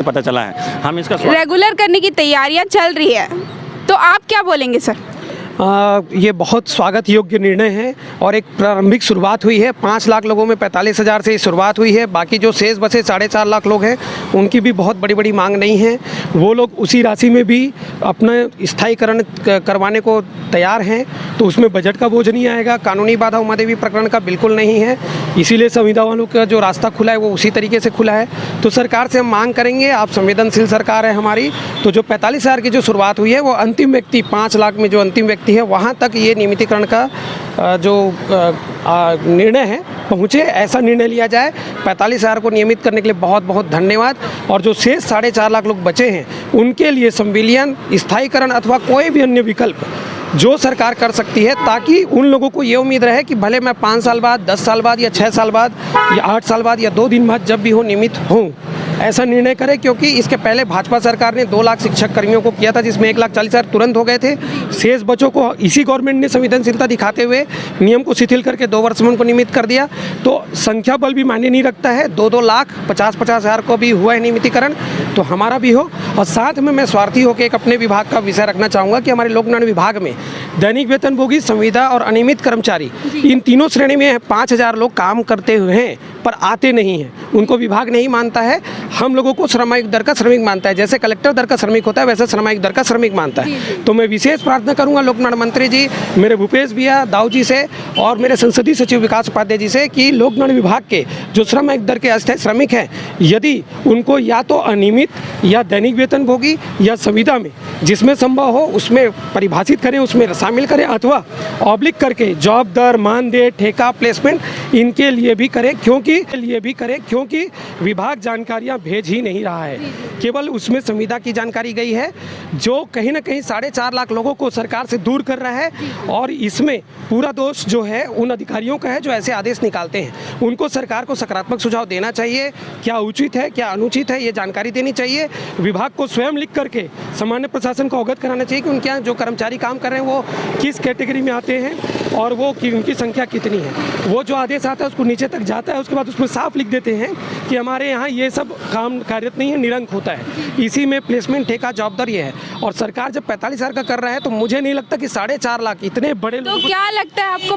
पता चला है। हम इसका रेगुलर करने की तैयारियां चल रही है, तो आप क्या बोलेंगे सर? ये बहुत स्वागत योग्य निर्णय है और एक प्रारंभिक शुरुआत हुई है। 5 लाख लोगों में 45,000 से शुरुआत हुई है। बाकी जो शेष बचे 4.5 लाख लोग हैं, उनकी भी बहुत बड़ी बड़ी मांग नहीं है। वो लोग उसी राशि में भी अपना स्थायीकरण करवाने को तैयार हैं, तो उसमें बजट का बोझ नहीं आएगा। कानूनी बाधा उमा देवी प्रकरण का बिल्कुल नहीं है, इसीलिए संविदा वालों का जो रास्ता खुला है वो उसी तरीके से खुला है। तो सरकार से हम मांग करेंगे, आप संवेदनशील सरकार है हमारी, तो जो 45,000 की जो शुरुआत हुई है वो अंतिम व्यक्ति 5 लाख में जो अंतिम व्यक्ति है वहाँ तक ये नियमितीकरण का जो निर्णय है पहुँचे, ऐसा निर्णय लिया जाए। 45,000 को नियमित करने के लिए बहुत बहुत धन्यवाद। और जो शेष 4.5 लाख लोग बचे हैं उनके लिए संविलियन, स्थायीकरण अथवा कोई भी अन्य विकल्प जो सरकार कर सकती है, ताकि उन लोगों को ये उम्मीद रहे कि भले मैं 5 साल बाद, 10 साल बाद या 6 साल बाद या 8 साल बाद या 2 दिन बाद जब भी हो नियमित हों, ऐसा निर्णय करें। क्योंकि इसके पहले भाजपा सरकार ने 2 लाख शिक्षक कर्मियों को किया था, जिसमें 1,40,000 तुरंत हो गए थे। शेष बच्चों को इसी गवर्नमेंट ने संवेदनशीलता दिखाते हुए नियम को शिथिल करके 2 वर्ष में उनको नियमित कर दिया। तो संख्या बल भी मायने नहीं रखता है, 2-2 लाख 50,000 को भी हुआ है नियमितीकरण, तो हमारा भी हो। और साथ में मैं स्वार्थी होकर एक अपने विभाग का विषय रखना चाहूँगा कि हमारे लोक निर्माण विभाग में दैनिक वेतनभोगी, संविदा और अनियमित कर्मचारी, इन तीनों श्रेणी में 5,000 लोग काम करते हुए हैं पर आते नहीं हैं। उनको विभाग नहीं मानता है, हम लोगों को श्रमायुक्त दर का श्रमिक मानता है। जैसे कलेक्टर दर का श्रमिक होता है, वैसे श्रमायुक्त दर का श्रमिक मानता है। तो मैं विशेष प्रार्थना करूंगा लोक निर्माण मंत्री जी, मेरे भूपेश भैया दाऊ जी से और मेरे संसदीय सचिव विकास उपाध्याय जी से कि लोक निर्माण विभाग के जो श्रमायुक्त दर के अस्थायी श्रमिक हैं, यदि उनको या तो अनियमित या दैनिक वेतनभोगी या संविदा में जिसमें संभव हो उसमें परिभाषित करें, उसमें शामिल करें, अथवा ऑब्लिक करके जॉब दर, मानदेय, ठेका, प्लेसमेंट इनके लिए भी करें। क्योंकि विभाग जानकारियां भेज ही नहीं रहा है, केवल उसमें संविदा की जानकारी गई है, जो कहीं ना कहीं 4.5 लाख लोगों को सरकार से दूर कर रहा है। और इसमें पूरा दोष जो है उन अधिकारियों का है जो ऐसे आदेश निकालते हैं। उनको सरकार को सकारात्मक सुझाव देना चाहिए, क्या उचित है क्या अनुचित है ये जानकारी देनी चाहिए। विभाग को स्वयं लिख करके सामान्य प्रशासन को अवगत कराना चाहिए कि उनके यहाँ जो कर्मचारी काम कर रहे हैं वो किस कैटेगरी में आते हैं और वो उनकी संख्या कितनी है। वो जो आदेश आता है उसको नीचे तक जाता है, उसके बाद उसमें साफ लिख देते हैं कि हमारे यहाँ ये सब काम कार्यरत नहीं है, निरंक होता है। इसी में प्लेसमेंट, ठेका, जॉब दर ये है। और सरकार जब 45,000 का कर रहा है तो मुझे नहीं लगता कि 4.5 लाख इतने बड़े तो क्या लगता है आपको